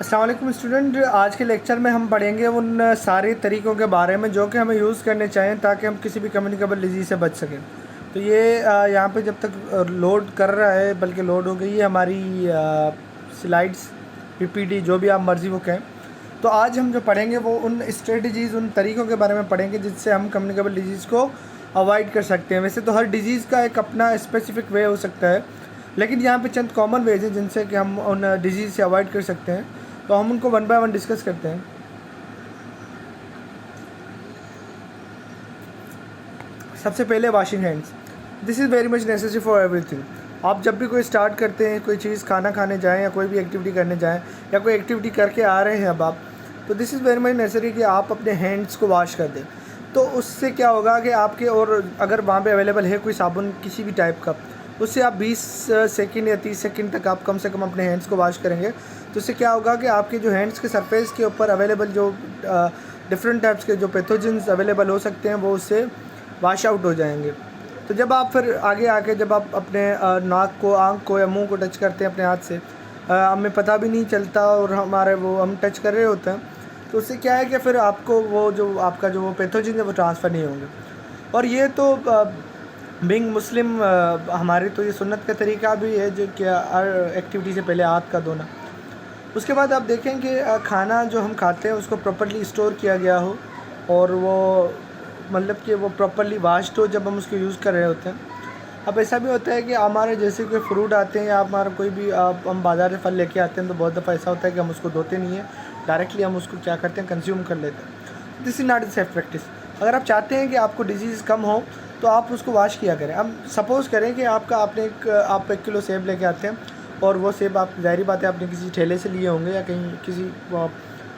अस्सलाम वालेकुम स्टूडेंट। आज के लेक्चर में हम पढ़ेंगे उन सारे तरीक़ों के बारे में जो कि हमें यूज़ करने चाहिए ताकि हम किसी भी कम्युनिकेबल डिजीज़ से बच सकें। तो ये यहाँ पे जब तक लोड कर रहा है, बल्कि लोड हो गई है हमारी स्लाइड्स, पीपीटी, जो भी आप मर्ज़ी वो कहें। तो आज हम जो पढ़ेंगे वो उन स्ट्रेटजीज़, उन तरीक़ों के बारे में पढ़ेंगे जिससे हम कम्युनिकेबल डिजीज़ को अवॉइड कर सकते हैं। वैसे तो हर डिजीज़ का एक अपना स्पेसिफ़िक वे हो सकता है, लेकिन यहाँ पे चंद कॉमन वेज हैं जिनसे कि हम उन डिजीज़ से अवॉइड कर सकते हैं। तो हम उनको वन बाय वन डिस्कस करते हैं। सबसे पहले washing hands. This is very much necessary for everything. आप जब भी कोई स्टार्ट करते हैं, कोई चीज़ खाना खाने जाएं या कोई भी एक्टिविटी करने जाएं या कोई एक्टिविटी करके आ रहे हैं अब आप, तो this is very much necessary कि आप अपने हैंड्स को वॉश कर दें। तो उससे क्या होगा कि आपके, और अगर वहाँ पे अवेलेबल है कोई साबुन किसी भी टाइप का, उससे आप 20 सेकंड या 30 सेकंड तक आप कम से कम अपने हैंड्स को वॉश करेंगे। तो इससे क्या होगा कि आपके जो हैंड्स के सरफेस के ऊपर अवेलेबल जो डिफरेंट टाइप्स के जो पैथोजेंस अवेलेबल हो सकते हैं वो उससे वाश आउट हो जाएंगे। तो जब आप फिर आगे आके जब आप अपने नाक को, आँख को या मुंह को टच करते हैं अपने हाथ से, हमें पता भी नहीं चलता और हमारे वो हम टच कर रहे होते हैं, तो उससे क्या है कि फिर आपको वो जो आपका जो वो पैथोजेन है वो ट्रांसफ़र नहीं होंगे। और ये तो बीइंग मुस्लिम हमारी तो ये सुन्नत का तरीका भी है जो कि हर एक्टिविटी से पहले हाथ का धोना। उसके बाद आप देखें कि खाना जो हम खाते हैं उसको प्रॉपर्ली स्टोर किया गया हो और वो मतलब कि वो प्रॉपर्ली वाश्ड हो जब हम उसको यूज़ कर रहे होते हैं। अब ऐसा भी होता है कि हमारे जैसे कोई फ्रूट आते हैं या हमारा कोई भी हम बाज़ार से फल लेके आते हैं, तो बहुत दफ़ा ऐसा होता है कि हम उसको धोते नहीं हैं, डायरेक्टली हम उसको क्या करते हैं, कंज्यूम कर लेते हैं। This is not a safe practice. अगर आप चाहते हैं कि आपको डिजीज़ कम हो तो आप उसको वॉश किया करें। अब सपोज़ करें कि आप 1 किलो सेब लेके आते हैं और वो सेब आप, ज़ाहिर बात है, आपने किसी ठेले से लिए होंगे या कहीं किसी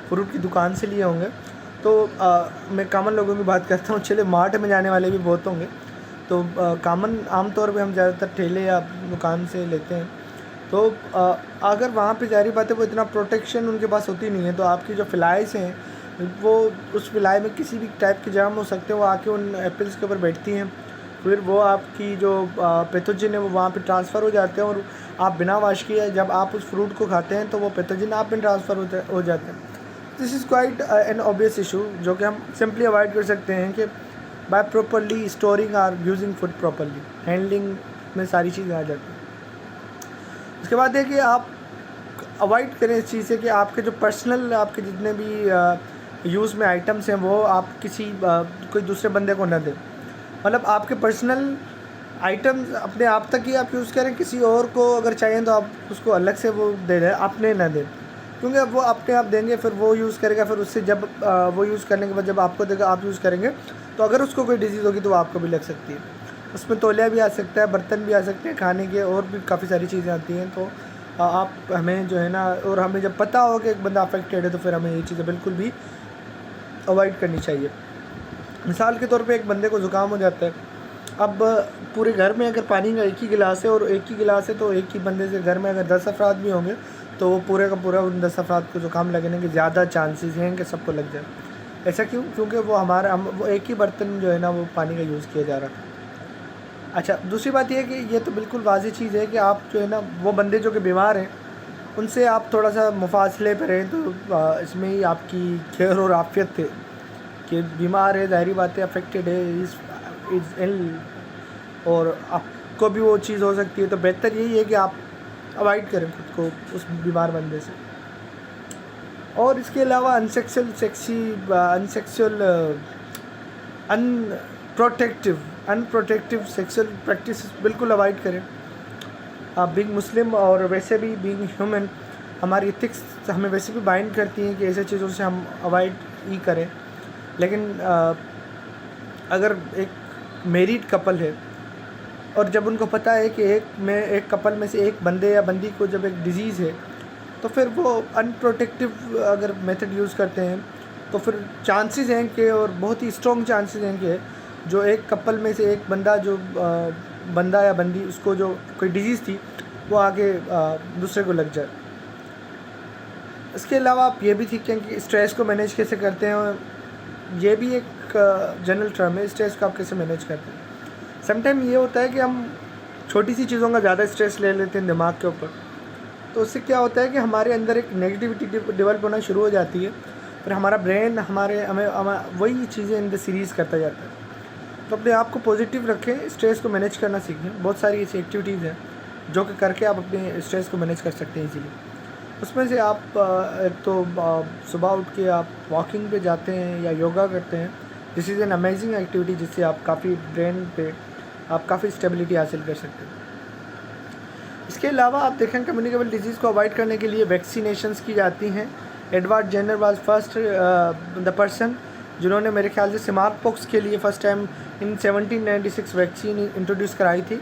फ्रूट की दुकान से लिए होंगे। तो मैं कॉमन लोगों की बात करता हूँ, चले मार्ट में जाने वाले भी बहुत होंगे, तो कॉमन आमतौर पे हम ज़्यादातर ठेले या दुकान से लेते हैं। तो अगर वहाँ पे ज़ाहिर बात है वो इतना प्रोटेक्शन उनके पास होती नहीं है, तो आपकी जो फ्लाइज़ हैं वो उस फ्लाई में किसी भी टाइप के जर्म हो सकते हैं, वो आके उन एप्पल्स के ऊपर बैठती हैं, फिर वो आपकी जो पैथोजन है वो वहाँ पे ट्रांसफ़र हो जाते हैं और आप बिना वॉश किए जब आप उस फ्रूट को खाते हैं तो वो पैथोजन आप में ट्रांसफ़र हो जाते हैं। This is quite an obvious issue जो कि हम सिंपली अवॉइड कर सकते हैं कि बाय प्रॉपर्ली स्टोरिंग और यूजिंग फूड प्रॉपर्ली, हैंडलिंग में सारी चीज़ें आ जाती हैं। उसके बाद है कि आप अवॉइड करें इस चीज़ से कि आपके जो पर्सनल, आपके जितने भी यूज़ में आइटम्स हैं वो आप किसी कोई दूसरे बंदे को न दें। मतलब आपके पर्सनल आइटम्स अपने आप तक ही आप यूज़ करें, किसी और को अगर चाहिए तो आप उसको अलग से वो दे दें, अपने ना दें, क्योंकि अब वो अपने आप देंगे, फिर वो यूज़ करेगा, फिर उससे जब वो यूज़ करने के बाद जब आपको देगा आप यूज़ करेंगे, तो अगर उसको कोई डिजीज़ होगी तो वो आपको भी लग सकती है। उसमें तौलिया भी आ सकता है, बर्तन भी आ सकते हैं, खाने के और भी काफ़ी सारी चीज़ें आती हैं। तो आप हमें जो है ना, और हमें जब पता हो कि एक बंदा अफेक्टेड है तो फिर हमें ये चीज़ें बिल्कुल भी अवॉइड करनी चाहिए। मिसाल के तौर पे एक बंदे को ज़ुकाम हो जाता है, अब पूरे घर में अगर पानी का एक ही गिलास है और एक ही गिलास है, तो एक ही बंदे से घर में अगर 10 अफराद भी होंगे तो वो पूरे का पूरा उन 10 अफराद को ज़ुकाम लगने के ज़्यादा चांसेस हैं कि सबको लग जाए। ऐसा क्यों? क्योंकि वो वो एक ही बर्तन जो है ना वो पानी का यूज़ किया जा रहा है। अच्छा, दूसरी बात ये है कि ये तो बिल्कुल वाज़ेह चीज़ है कि आप जो है ना वो बंदे जो कि बीमार हैं उनसे आप थोड़ा सा मुफासले पर रहें, तो इसमें ही आपकी खैर और आफियत है कि बीमार है, ज़ाहिर बात है, अफेक्टेड है, इज़ इल, और आपको भी वो चीज़ हो सकती है। तो बेहतर यही है कि आप अवॉइड करें खुद को उस बीमार बंदे से। और इसके अलावा अनप्रोटेक्टिव सेक्सुअल प्रैक्टिस बिल्कुल अवॉइड करें। बीइंग मुस्लिम और वैसे भी बीइंग ह्यूमन, हमारी एथिक्स हमें वैसे भी बाइंड करती हैं कि ऐसे चीज़ों से हम अवॉइड ही करें। लेकिन अगर एक मैरिड कपल है और जब उनको पता है कि एक कपल में से एक बंदे या बंदी को जब एक डिज़ीज़ है, तो फिर वो अनप्रोटेक्टिव अगर मेथड यूज़ करते हैं तो फिर चांसेस हैं कि, और बहुत ही स्ट्रॉन्ग चांसेस हैं कि जो एक कपल में से एक बंदा या बंदी, उसको जो कोई डिज़ीज़ थी वो आगे दूसरे को लग जाए। इसके अलावा आप ये भी सीखें कि स्ट्रेस को मैनेज कैसे करते हैं, और ये भी एक जनरल टर्म है, स्ट्रेस को आप कैसे मैनेज करते हैं। समटाइम ये होता है कि हम छोटी सी चीज़ों का ज़्यादा स्ट्रेस ले लेते हैं दिमाग के ऊपर, तो उससे क्या होता है कि हमारे अंदर एक नेगेटिविटी डेवलप होना शुरू हो जाती है, फिर हमारा ब्रेन हमें वही चीज़ें इन द सीरीज़ करता जाता है। तो अपने आप को पॉजिटिव रखें, स्ट्रेस को मैनेज करना सीखें। बहुत सारी ऐसी एक्टिविटीज़ हैं जो कि करके आप अपने स्ट्रेस को मैनेज कर सकते हैं इजीली। उसमें से आप एक तो सुबह उठ के आप वॉकिंग पे जाते हैं या योगा करते हैं। This is an amazing activity जिससे आप काफ़ी ब्रेन पे आप काफ़ी स्टेबिलिटी हासिल कर सकते हैं। इसके अलावा आप देखें कम्युनिकेबल डिजीज़ को अवॉइड करने के लिए वैक्सीनेशंस की जाती हैं। Edward Jenner was first the person जिन्होंने मेरे ख्याल से स्मॉल पॉक्स के लिए first time in 1796 vaccine introduce कराई थी।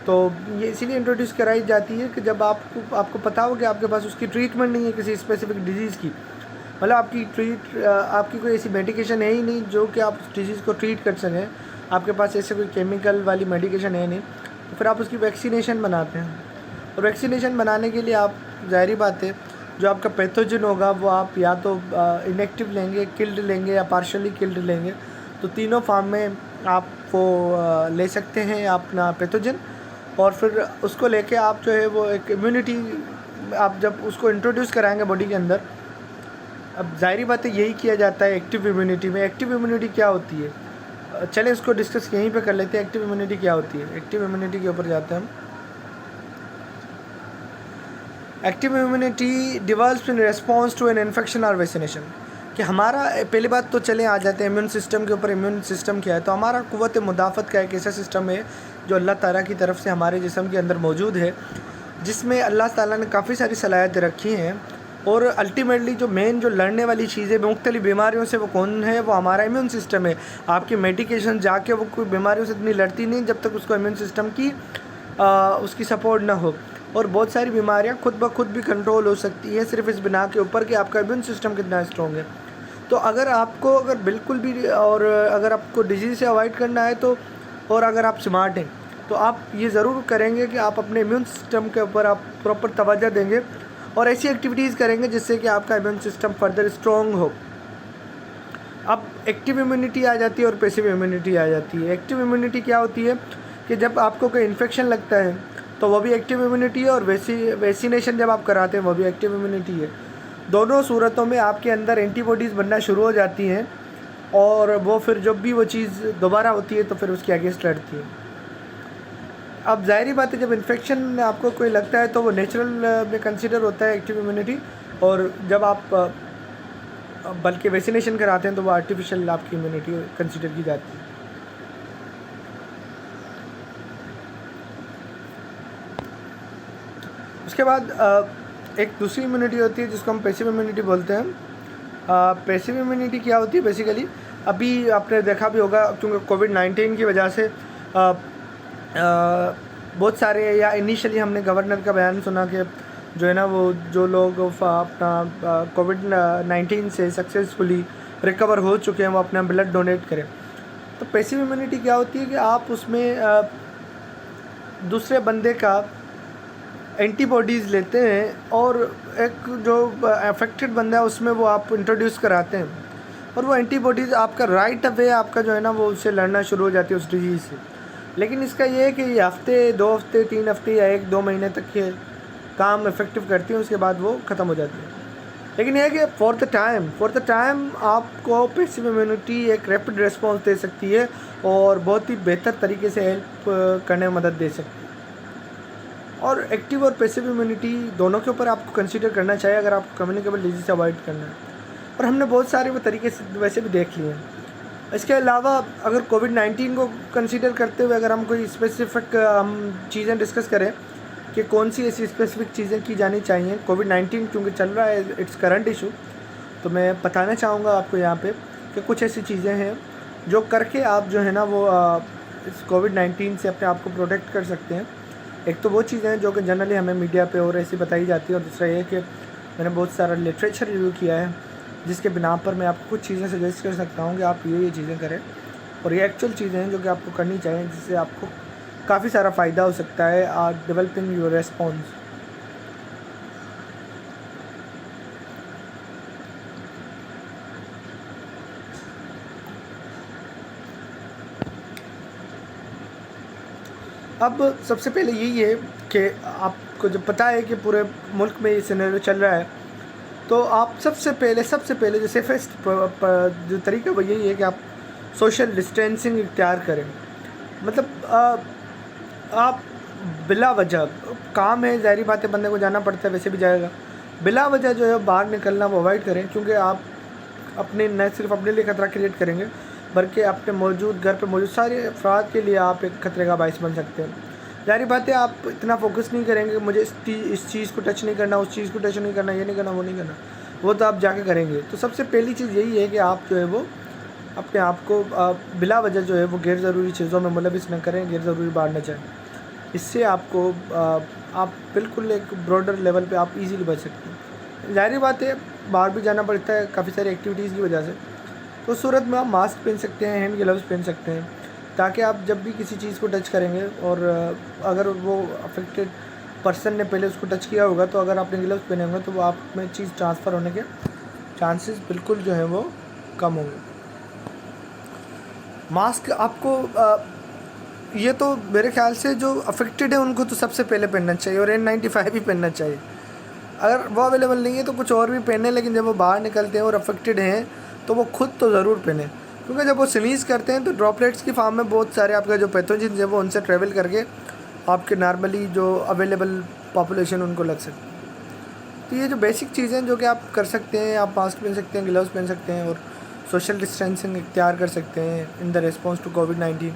तो ये इसीलिए इंट्रोड्यूस कराई जाती है कि जब आपको पता हो कि आपके पास उसकी ट्रीटमेंट नहीं है किसी स्पेसिफिक डिजीज़ की, मतलब आपकी कोई ऐसी मेडिकेशन है ही नहीं जो कि आप उस डिजीज़ को ट्रीट कर सकें, आपके पास ऐसे कोई केमिकल वाली मेडिकेशन है नहीं, तो फिर आप उसकी वैक्सीनेशन बनाते हैं। और वैक्सीनेशन बनाने के लिए आप ज़ाहिर बात है जो आपका पैथोजन होगा वो आप या तो इनएक्टिव लेंगे, किल्ड लेंगे या पार्शली किल्ड लेंगे। तो तीनों फॉर्म में आप वो ले सकते हैं अपना पैथोजन, और फिर उसको लेके आप जो है वो एक इम्यूनिटी आप जब उसको इंट्रोड्यूस कराएंगे बॉडी के अंदर। अब ज़ाहिर बात है यही किया जाता है एक्टिव इम्यूनिटी में। एक्टिव इम्यूनिटी क्या होती है, चलें इसको डिस्कस यहीं पे कर लेते हैं। एक्टिव इम्यूनिटी क्या होती है, एक्टिव इम्यूनिटी के ऊपर जाते हैं हम। Active immunity develops in response to an infection और वैक्सीनेशन। कि हमारा पहली बात तो चलें आ जाते हैं इम्यून सिस्टम के ऊपर। इम्यून सिस्टम क्या है, तो हमारा क़ुव्वत मुदाफ़त का एक ऐसा सिस्टम है जो अल्लाह ताला की तरफ से हमारे जिस्म के अंदर मौजूद है, जिसमें अल्लाह ताला ने काफ़ी सारी सलाहियतें रखी हैं। और अल्टीमेटली जो मेन जो लड़ने वाली चीज़ें मुख्तलिफ़ बीमारियों से वो कौन है, वो हमारा इम्यून सिस्टम है। आपकी मेडिकेशन जाके वो कोई बीमारियों से इतनी लड़ती नहीं जब तक उसको इम्यून सिस्टम की उसकी सपोर्ट ना हो। और बहुत सारी बीमारियां खुद ब खुद भी कंट्रोल हो सकती है सिर्फ इस बिना के ऊपर कि आपका इम्यून सिस्टम कितना स्ट्रॉन्ग है। तो अगर बिल्कुल भी और अगर आपको डिजीज़ से अवॉइड करना है तो, और अगर आप स्मार्ट हैं तो आप ये ज़रूर करेंगे कि आप अपने इम्यून सिस्टम के ऊपर आप प्रॉपर तवज्जो देंगे और ऐसी एक्टिविटीज़ करेंगे जिससे कि आपका इम्यून सिस्टम फर्दर स्ट्रॉन्ग हो। अब एक्टिव इम्यूनिटी आ जाती है और पैसिव इम्यूनिटी आ जाती है। एक्टिव इम्यूनिटी क्या होती है कि जब आपको कोई इन्फेक्शन लगता है तो वह भी एक्टिव इम्यूनिटी है, और वैक्सीनेशन जब आप कराते हैं वह भी एक्टिव इम्यूनिटी है। दोनों सूरतों में आपके अंदर एंटीबॉडीज़ बनना शुरू हो जाती हैं, और वो फिर जब भी वो चीज़ दोबारा होती है तो फिर उसके अगेंस्ट लड़ती है। अब ज़ाहिर बात है जब इन्फेक्शन आपको कोई लगता है तो वो नेचुरल में कंसिडर होता है एक्टिव इम्यूनिटी, और जब आप बल्कि वैक्सीनेशन कराते हैं तो वो आर्टिफिशियल आपकी इम्यूनिटी कंसिडर की जाती है। उसके बाद एक दूसरी इम्यूनिटी होती है जिसको हम पैसिव इम्यूनिटी बोलते हैं। पैसिव इम्यूनिटी क्या होती है बेसिकली, अभी आपने देखा भी होगा क्योंकि कोविड-19 की वजह से बहुत सारे, या इनिशियली हमने गवर्नर का बयान सुना कि जो है ना वो जो लोग अपना कोविड-19 से सक्सेसफुली रिकवर हो चुके हैं वो अपना ब्लड डोनेट करें। तो पैसिव इम्यूनिटी क्या होती है कि आप उसमें दूसरे बंदे का एंटीबॉडीज़ लेते हैं और एक जो अफेक्टेड बंदा है उसमें वो आप इंट्रोड्यूस कराते हैं, और वो एंटीबॉडीज़ आपका राइट अवे आपका जो है ना वो उससे लड़ना शुरू हो जाती है उस डिजीज़ से। लेकिन इसका ये है कि ये हफ्ते, 2 हफ्ते, 3 हफ्ते या 1-2 महीने तक ये काम इफ़ेक्टिव करती है, उसके बाद वो ख़त्म हो जाती है। लेकिन यह है कि फॉर द टाइम आपको पैसिव इम्यूनिटी एक रैपिड रिस्पॉन्स दे सकती है और बहुत ही बेहतर तरीके से हेल्प करने में मदद दे सकती है। और एक्टिव और पैसिव इम्यूनिटी दोनों के ऊपर आपको कंसीडर करना चाहिए अगर आपको कम्युनिकेबल डिजीज़ से अवॉइड करना है, और हमने बहुत सारे वो तरीके से वैसे भी देख लिए हैं। इसके अलावा अगर कोविड-19 को कंसीडर करते हुए अगर हम कोई स्पेसिफिक हम चीज़ें डिस्कस करें कि कौन सी ऐसी स्पेसिफिक चीज़ें की जानी चाहिए, कोविड-19 क्योंकि चल रहा है, इट्स करंट इशू, तो मैं बताना चाहूँगा आपको यहाँ पे कि कुछ ऐसी चीज़ें हैं जो करके आप जो है ना वो इस कोविड-19 से अपने आप को प्रोटेक्ट कर सकते हैं। एक तो वो चीज़ें हैं जो कि जनरली हमें मीडिया पे और ऐसी बताई जाती है, और दूसरा ये कि मैंने बहुत सारा लिटरेचर रिव्यू किया है जिसके बिना पर मैं आपको कुछ चीज़ें सजेस्ट कर सकता हूँ कि आप ये चीज़ें करें, और ये एक्चुअल चीज़ें हैं जो कि आपको करनी चाहिए जिससे आपको काफ़ी सारा फ़ायदा हो सकता है डेवलपिंग योर रेस्पॉन्स। अब सबसे पहले यही है कि आप आपको जब पता है कि पूरे मुल्क में ये सिनेरियो चल रहा है, तो आप सबसे पहले जो सेफेस्ट जो तरीका वो यही है कि आप सोशल डिस्टेंसिंग इख्तियार करें। मतलब आप बिला वजह, काम है ज़ाहिर बात है, बंदे को जाना पड़ता है, वैसे भी जाएगा, बिला वजह जो है बाहर निकलना वो अवॉइड करें, क्योंकि आप अपने न सिर्फ अपने लिए खतरा क्रिएट करेंगे बल्कि अपने मौजूद घर पे मौजूद सारे अफराद के लिए आप एक खतरे का बायस बन सकते हैं। ज़ाहिर बात है आप इतना फोकस नहीं करेंगे, मुझे इस चीज़ को टच नहीं करना, उस चीज़ को टच नहीं करना, ये नहीं करना, वो नहीं करना, वो तो आप जाके करेंगे। तो सबसे पहली चीज़ यही है कि आप जो है वो अपने आप को बिला वजह जो है वो गैर ज़रूरी चीज़ों में मुलविस न करें, गैर ज़रूरी बाहर न जाएँ। इससे आपको आप बिल्कुल एक ब्रॉडर लेवल पे आप इजीली बच सकते हैं। ज़ाहिर बात है बाहर भी जाना पड़ता है काफ़ी सारी एक्टिविटीज़ की वजह से, तो उस सूरत में आप मास्क पहन सकते हैं, हैंड ग्लव्स पहन सकते हैं, ताकि आप जब भी किसी चीज़ को टच करेंगे और अगर वो अफेक्टेड पर्सन ने पहले उसको टच किया होगा, तो अगर आपने ग्लव्स पहने होंगे तो वो आप में चीज़ ट्रांसफ़र होने के चांसेस बिल्कुल जो है वो कम होंगे। मास्क आपको ये तो मेरे ख्याल से जो अफेक्टेड है उनको तो सबसे पहले पहनना चाहिए, और N95 भी पहनना चाहिए। अगर वो अवेलेबल नहीं है तो कुछ और भी पहने, लेकिन जब वो बाहर निकलते हैं और अफेक्टेड हैं तो वो खुद तो ज़रूर पहने, क्योंकि जब वो स्नीज़ करते हैं तो ड्रॉपलेट्स की फॉर्म में बहुत सारे आपका जो पैथोजन है वो उनसे ट्रैवल करके आपके नॉर्मली जो अवेलेबल पॉपुलेशन उनको लग सकती है। तो ये जो बेसिक चीज़ें जो कि आप कर सकते हैं, आप मास्क पहन सकते हैं, ग्लव्स पहन सकते हैं और सोशल डिस्टेंसिंग इख्तियार कर सकते हैं इन द रिस्पॉन्स टू कोविड-19।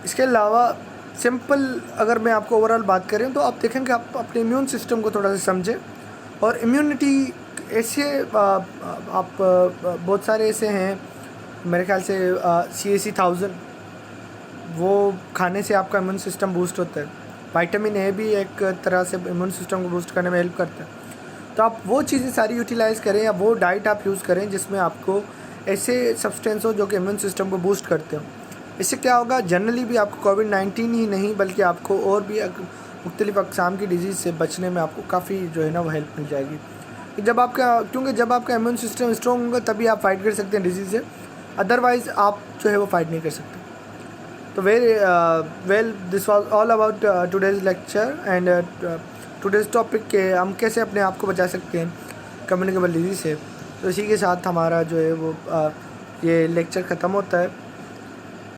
इसके अलावा सिंपल अगर मैं आपको ओवरऑल बात करें तो आप देखें कि आप अपने इम्यून सिस्टम को थोड़ा सा समझें, और इम्यूनिटी ऐसे आप बहुत सारे ऐसे हैं मेरे ख्याल से CAC 1000 वो खाने से आपका इम्यून सिस्टम बूस्ट होता है। विटामिन ए भी एक तरह से इम्यून सिस्टम को बूस्ट करने में हेल्प करता है। तो आप वो चीज़ें सारी यूटिलाइज़ करें, या वो डाइट आप यूज़ करें जिसमें आपको ऐसे सब्सटेंस हो जो कि इम्यून सिस्टम को बूस्ट करते हो। इससे क्या होगा, जनरली भी आपको कोविड-19 ही नहीं बल्कि आपको और भी मुख्तलिफ़ अक़साम की डिजीज़ से बचने में आपको काफ़ी जो है ना वो हेल्प मिल जाएगी। क्योंकि जब आपका इम्यून सिस्टम स्ट्रॉन्ग होगा तभी आप फाइट कर सकते हैं डिजीज़ से, अदरवाइज़ आप जो है वो फाइट नहीं कर सकते। तो well this was all about today's lecture and today's topic के हम कैसे अपने आप को बचा सकते हैं कम्युनिकेबल डिजीज़ से। तो इसी के साथ हमारा जो है वो ये लेक्चर ख़त्म होता है।